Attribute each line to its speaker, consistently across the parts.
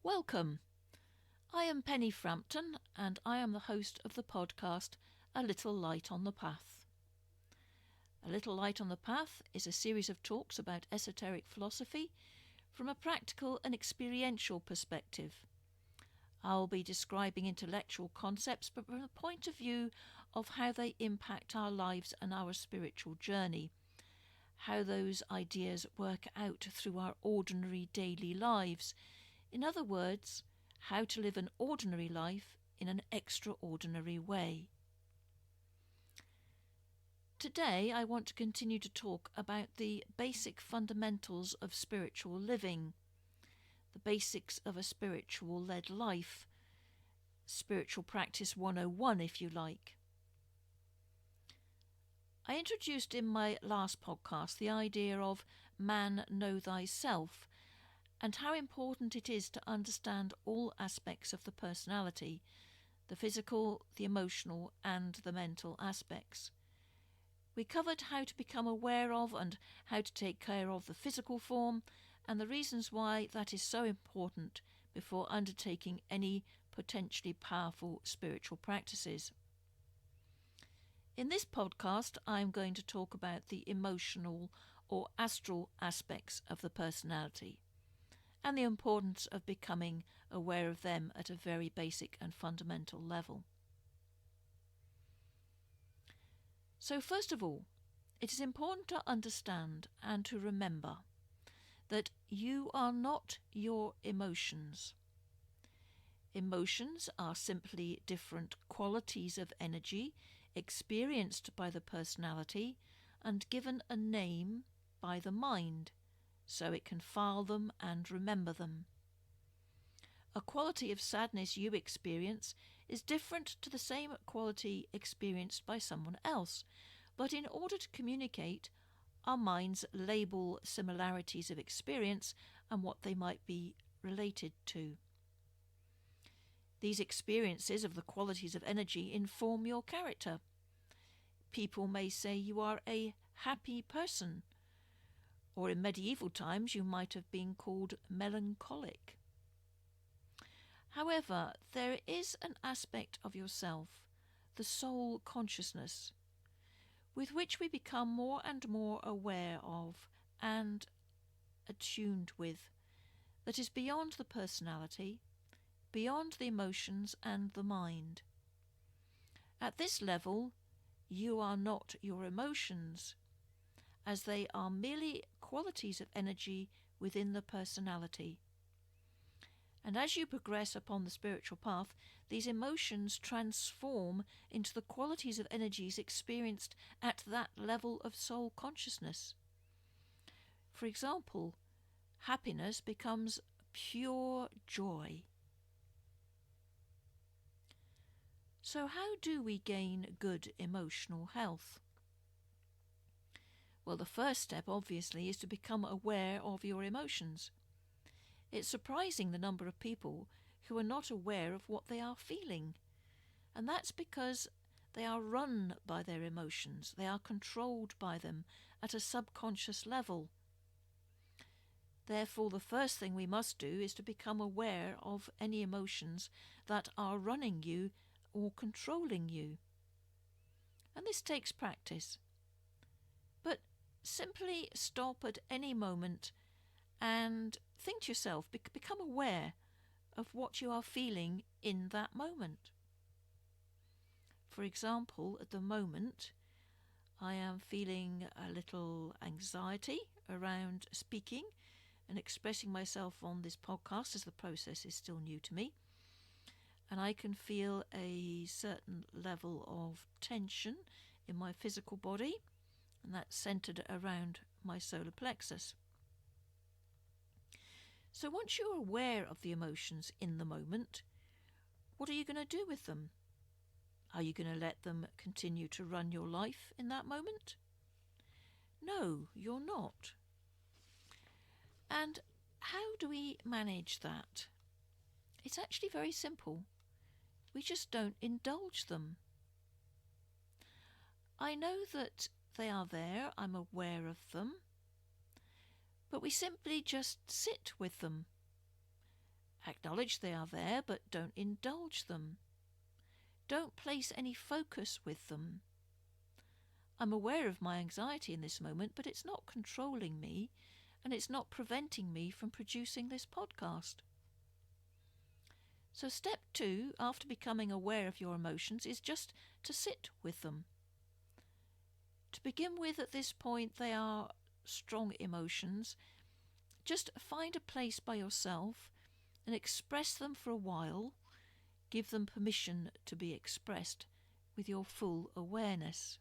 Speaker 1: Welcome. I am Penny Frampton and I am the host of the podcast A Little Light on the Path. A Little Light on the Path is a series of talks about esoteric philosophy from a practical and experiential perspective. I'll be describing intellectual concepts, but from the point of view of how they impact our lives and our spiritual journey, how those ideas work out through our ordinary daily lives. In other words, how to live an ordinary life in an extraordinary way. Today I want to continue to talk about the basic fundamentals of spiritual living, the basics of a spiritual-led life, spiritual practice 101 if you like. I introduced in my last podcast the idea of man know thyself, and how important it is to understand all aspects of the personality, the physical, the emotional and the mental aspects. We covered how to become aware of and how to take care of the physical form and the reasons why that is so important before undertaking any potentially powerful spiritual practices. In this podcast, I'm going to talk about the emotional or astral aspects of the personality, and the importance of becoming aware of them at a very basic and fundamental level. So first of all, it is important to understand and to remember that you are not your emotions. Emotions are simply different qualities of energy experienced by the personality and given a name by the mind, so it can file them and remember them. A quality of sadness you experience is different to the same quality experienced by someone else, but in order to communicate, our minds label similarities of experience and what they might be related to. These experiences of the qualities of energy inform your character. People may say you are a happy person, or in medieval times you might have been called melancholic. However, there is an aspect of yourself, the soul consciousness, with which we become more and more aware of and attuned with, that is beyond the personality, beyond the emotions and the mind. At this level, you are not your emotions, as they are merely qualities of energy within the personality. And as you progress upon the spiritual path, these emotions transform into the qualities of energies experienced at that level of soul consciousness. For example, happiness becomes pure joy. So how do we gain good emotional health? Well, the first step, obviously, is to become aware of your emotions. It's surprising the number of people who are not aware of what they are feeling. And that's because they are run by their emotions. They are controlled by them at a subconscious level. Therefore, the first thing we must do is to become aware of any emotions that are running you or controlling you. And this takes practice. But simply stop at any moment and think to yourself, become aware of what you are feeling in that moment. For example, at the moment, I am feeling a little anxiety around speaking and expressing myself on this podcast, as the process is still new to me. And I can feel a certain level of tension in my physical body, and that's centered around my solar plexus. So once you're aware of the emotions in the moment, what are you going to do with them? Are you going to let them continue to run your life in that moment? No, you're not. And how do we manage that? It's actually very simple. We just don't indulge them. I know that they are there, I'm aware of them, but we simply just sit with them Acknowledge they are there, but don't indulge them. Don't place any focus with them. I'm aware of my anxiety in this moment, but it's not controlling me, and it's not preventing me from producing this podcast. So step 2, after becoming aware of your emotions, is just to sit with them. To begin with, at this point, they are strong emotions. Just find a place by yourself and express them for a while. Give them permission to be expressed with your full awareness.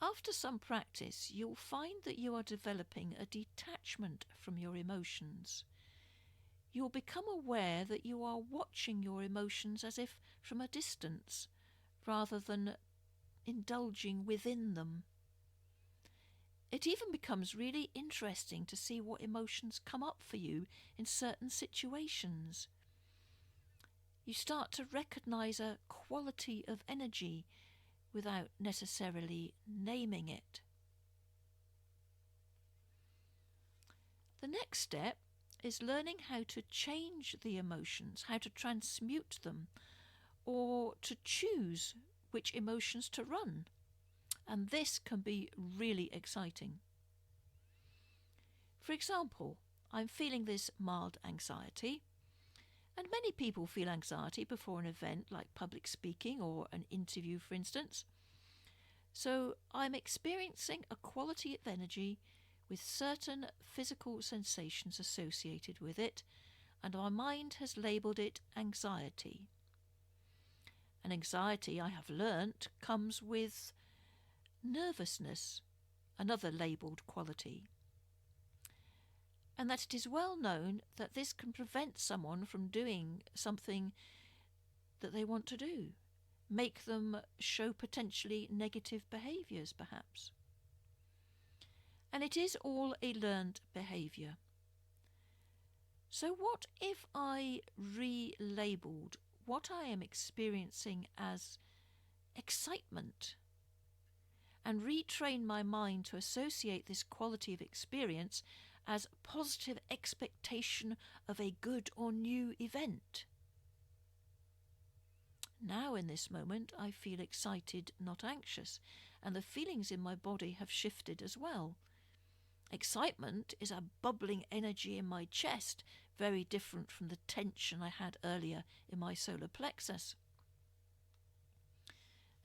Speaker 1: After some practice, you'll find that you are developing a detachment from your emotions. You'll become aware that you are watching your emotions as if from a distance, rather than indulging within them. It even becomes really interesting to see what emotions come up for you in certain situations. You start to recognize a quality of energy without necessarily naming it. The next step is learning how to change the emotions, how to transmute them, or to choose which emotions to run. And this can be really exciting. For example, I'm feeling this mild anxiety, and many people feel anxiety before an event like public speaking or an interview, for instance. So I'm experiencing a quality of energy with certain physical sensations associated with it, and my mind has labelled it anxiety. And anxiety, I have learnt, comes with nervousness, another labelled quality. And that it is well known that this can prevent someone from doing something that they want to do, make them show potentially negative behaviours perhaps. And it is all a learned behaviour. So what if I relabelled what I am experiencing as excitement, and retrain my mind to associate this quality of experience as positive expectation of a good or new event? Now in this moment I feel excited, not anxious, and the feelings in my body have shifted as well. Excitement is a bubbling energy in my chest, very different from the tension I had earlier in my solar plexus.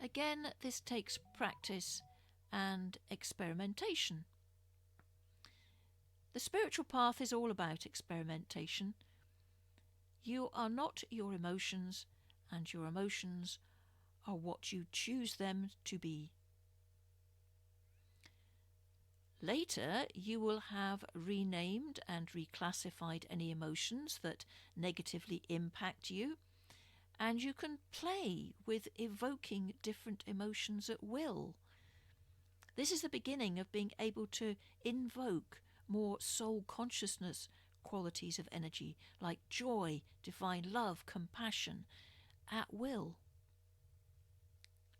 Speaker 1: Again, this takes practice and experimentation. The spiritual path is all about experimentation. You are not your emotions, and your emotions are what you choose them to be. Later, you will have renamed and reclassified any emotions that negatively impact you, and you can play with evoking different emotions at will. This is the beginning of being able to invoke more soul consciousness qualities of energy like joy, divine love, compassion, at will.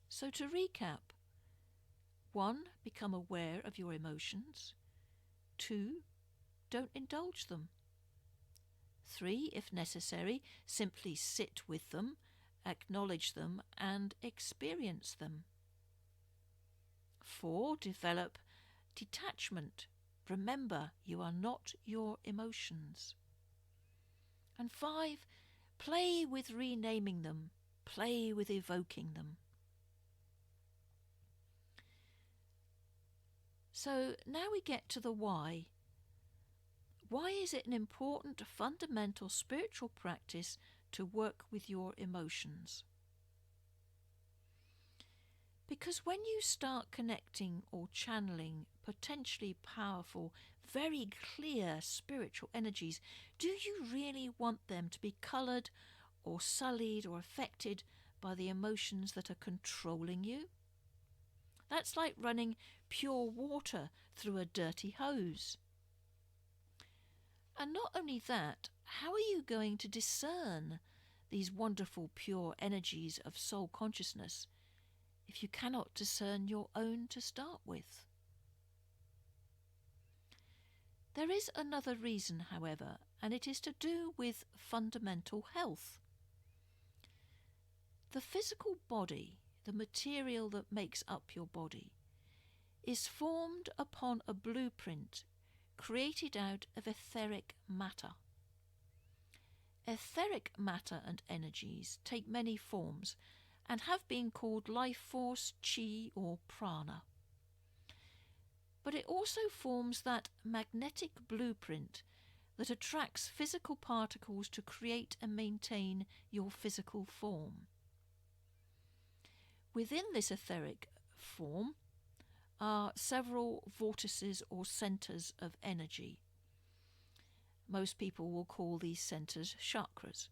Speaker 1: So to recap: 1. Become aware of your emotions. 2. Don't indulge them. 3. If necessary, simply sit with them, acknowledge them, and experience them. 4. Develop detachment. Remember, you are not your emotions. And 5. Play with renaming them. Play with evoking them. So now we get to the why. Why is it an important fundamental spiritual practice to work with your emotions? Because when you start connecting or channeling potentially powerful, very clear spiritual energies, do you really want them to be coloured or sullied or affected by the emotions that are controlling you? That's like running pure water through a dirty hose. And not only that, how are you going to discern these wonderful pure energies of soul consciousness if you cannot discern your own to start with? There is another reason, however, and it is to do with fundamental health. The physical body, the material that makes up your body, is formed upon a blueprint created out of etheric matter. Etheric matter and energies take many forms and have been called life force, chi or prana. But it also forms that magnetic blueprint that attracts physical particles to create and maintain your physical form. Within this etheric form are several vortices or centres of energy. Most people will call these centres chakras,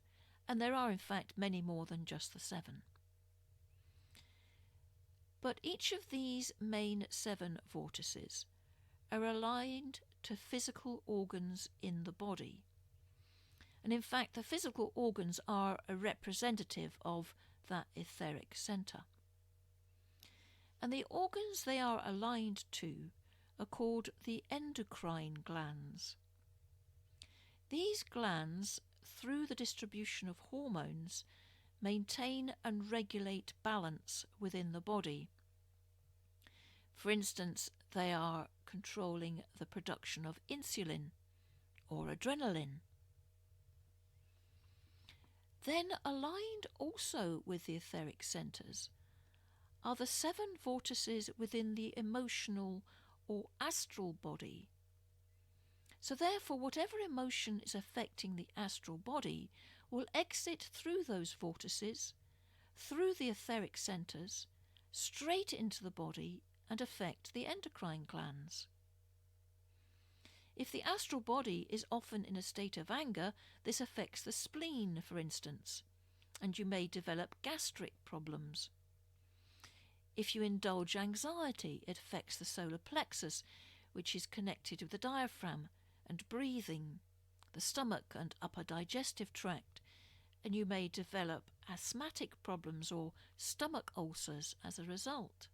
Speaker 1: and there are in fact many more than just the 7. But each of these main 7 vortices are aligned to physical organs in the body. And in fact, the physical organs are a representative of that etheric centre. And the organs they are aligned to are called the endocrine glands. These glands, through the distribution of hormones, maintain and regulate balance within the body. For instance, they are controlling the production of insulin or adrenaline. Then, aligned also with the etheric centres, are the 7 vortices within the emotional or astral body. So therefore, whatever emotion is affecting the astral body will exit through those vortices, through the etheric centres, straight into the body and affect the endocrine glands. If the astral body is often in a state of anger, this affects the spleen, for instance, and you may develop gastric problems. If you indulge anxiety, it affects the solar plexus, which is connected with the diaphragm and breathing, the stomach and upper digestive tract, and you may develop asthmatic problems or stomach ulcers as a result.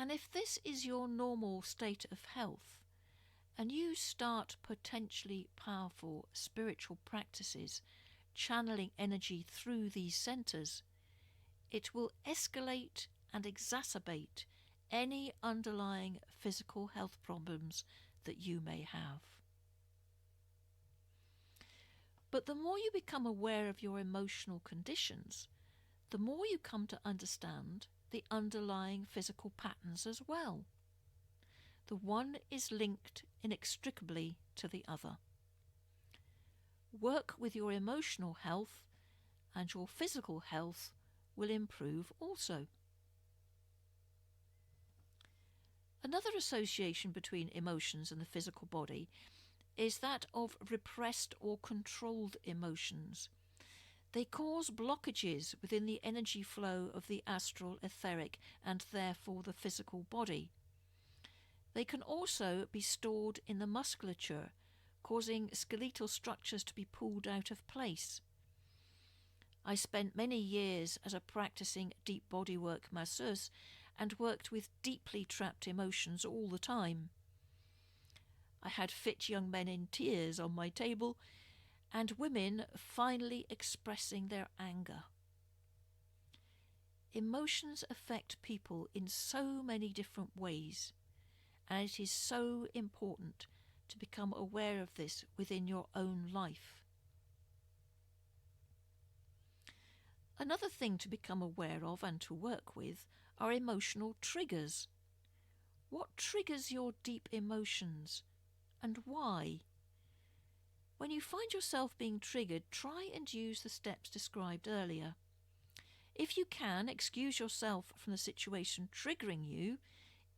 Speaker 1: And if this is your normal state of health, and you start potentially powerful spiritual practices, channeling energy through these centres, it will escalate and exacerbate any underlying physical health problems that you may have. But the more you become aware of your emotional conditions, the more you come to understand the underlying physical patterns as well. The one is linked inextricably to the other. Work with your emotional health and your physical health will improve also. Another association between emotions and the physical body is that of repressed or controlled emotions. They cause blockages within the energy flow of the astral, etheric, and therefore the physical body. They can also be stored in the musculature, causing skeletal structures to be pulled out of place. I spent many years as a practicing deep bodywork masseuse and worked with deeply trapped emotions all the time. I had fit young men in tears on my table and women finally expressing their anger. Emotions affect people in so many different ways, and it is so important to become aware of this within your own life. Another thing to become aware of and to work with are emotional triggers. What triggers your deep emotions, and why? When you find yourself being triggered, try and use the steps described earlier. If you can, excuse yourself from the situation triggering you,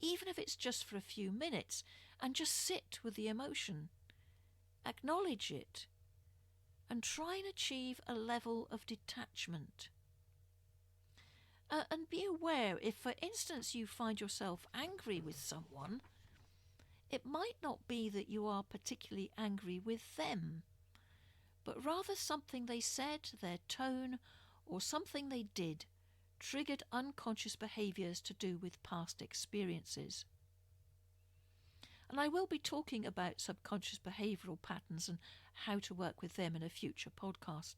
Speaker 1: even if it's just for a few minutes, and just sit with the emotion. Acknowledge it, and try and achieve a level of detachment. And be aware if, for instance, you find yourself angry with someone, it might not be that you are particularly angry with them, but rather something they said, their tone, or something they did triggered unconscious behaviours to do with past experiences. And I will be talking about subconscious behavioural patterns and how to work with them in a future podcast.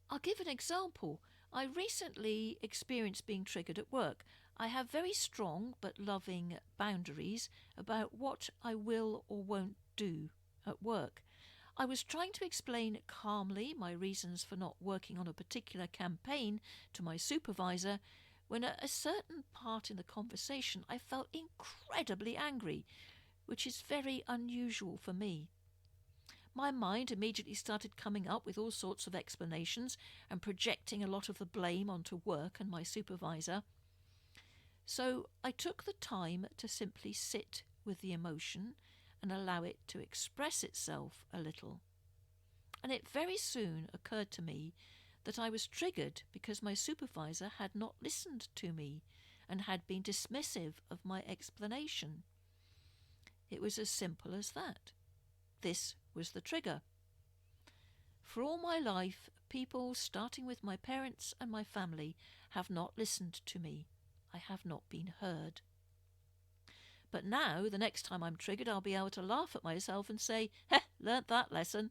Speaker 1: I'll give an example. I recently experienced being triggered at work. I have very strong but loving boundaries about what I will or won't do at work. I was trying to explain calmly my reasons for not working on a particular campaign to my supervisor when at a certain part in the conversation I felt incredibly angry, which is very unusual for me. My mind immediately started coming up with all sorts of explanations and projecting a lot of the blame onto work and my supervisor. So I took the time to simply sit with the emotion and allow it to express itself a little. And it very soon occurred to me that I was triggered because my supervisor had not listened to me and had been dismissive of my explanation. It was as simple as that. This was the trigger. For all my life, people, starting with my parents and my family, have not listened to me. I have not been heard. But now, the next time I'm triggered, I'll be able to laugh at myself and say, "Heh, learnt that lesson."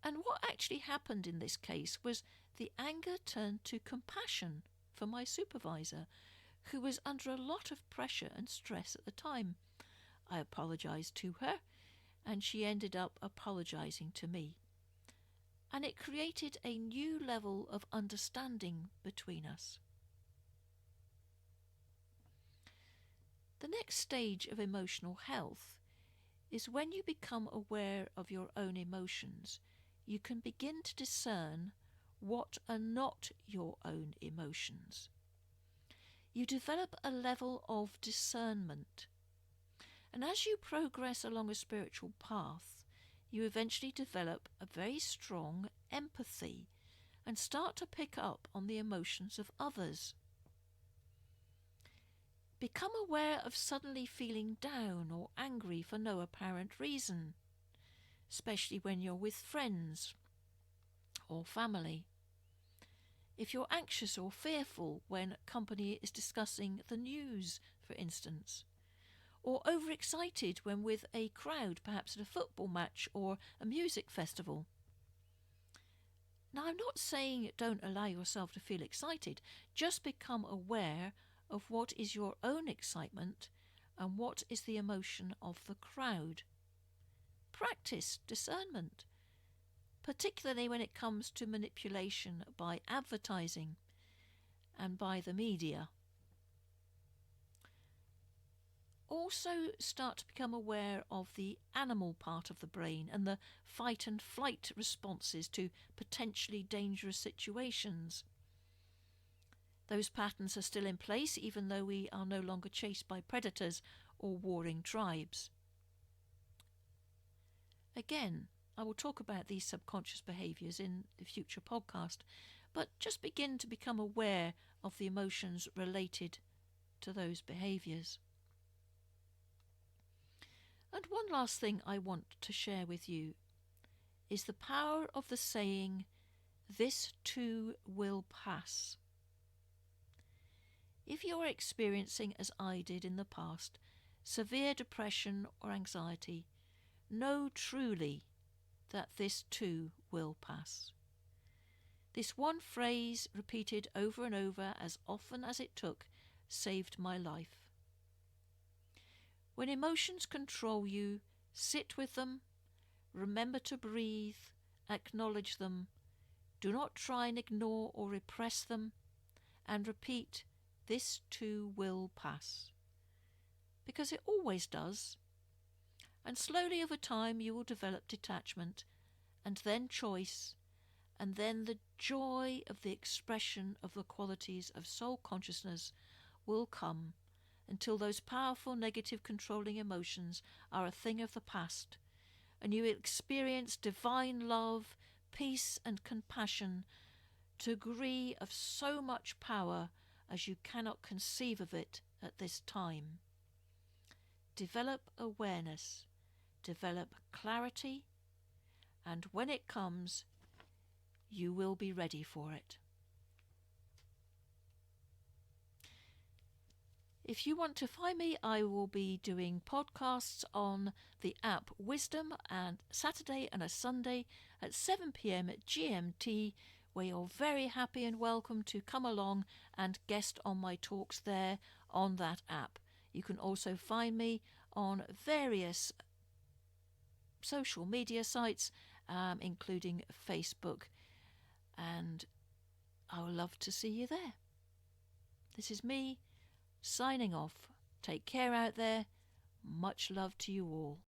Speaker 1: And what actually happened in this case was the anger turned to compassion for my supervisor, who was under a lot of pressure and stress at the time. I apologised to her, and she ended up apologising to me. And it created a new level of understanding between us. The next stage of emotional health is when you become aware of your own emotions, you can begin to discern what are not your own emotions. You develop a level of discernment. And as you progress along a spiritual path, you eventually develop a very strong empathy and start to pick up on the emotions of others. Become aware of suddenly feeling down or angry for no apparent reason, especially when you're with friends or family. If you're anxious or fearful when company is discussing the news, for instance, or overexcited when with a crowd, perhaps at a football match or a music festival. Now, I'm not saying don't allow yourself to feel excited, just become aware of what is your own excitement and what is the emotion of the crowd. Practice discernment, particularly when it comes to manipulation by advertising and by the media. Also start to become aware of the animal part of the brain and the fight and flight responses to potentially dangerous situations. Those patterns are still in place even though we are no longer chased by predators or warring tribes. Again, I will talk about these subconscious behaviours in the future podcast, but just begin to become aware of the emotions related to those behaviours. And one last thing I want to share with you is the power of the saying, "This too will pass." If you are experiencing, as I did in the past, severe depression or anxiety, know truly that this too will pass. This one phrase, repeated over and over as often as it took, saved my life. When emotions control you, sit with them, remember to breathe, acknowledge them, do not try and ignore or repress them, and repeat, "This too will pass." Because it always does. And slowly over time you will develop detachment, and then choice, and then the joy of the expression of the qualities of soul consciousness will come, until those powerful negative controlling emotions are a thing of the past, and you experience divine love, peace and compassion to a degree of so much power as you cannot conceive of it at this time. Develop awareness, develop clarity, and when it comes, you will be ready for it. If you want to find me, I will be doing podcasts on the app Wisdom and Saturday and a Sunday at 7 p.m. at GMT, where you're very happy and welcome to come along and guest on my talks there on that app. You can also find me on various social media sites, including Facebook, and I would love to see you there. This is me signing off. Take care out there. Much love to you all.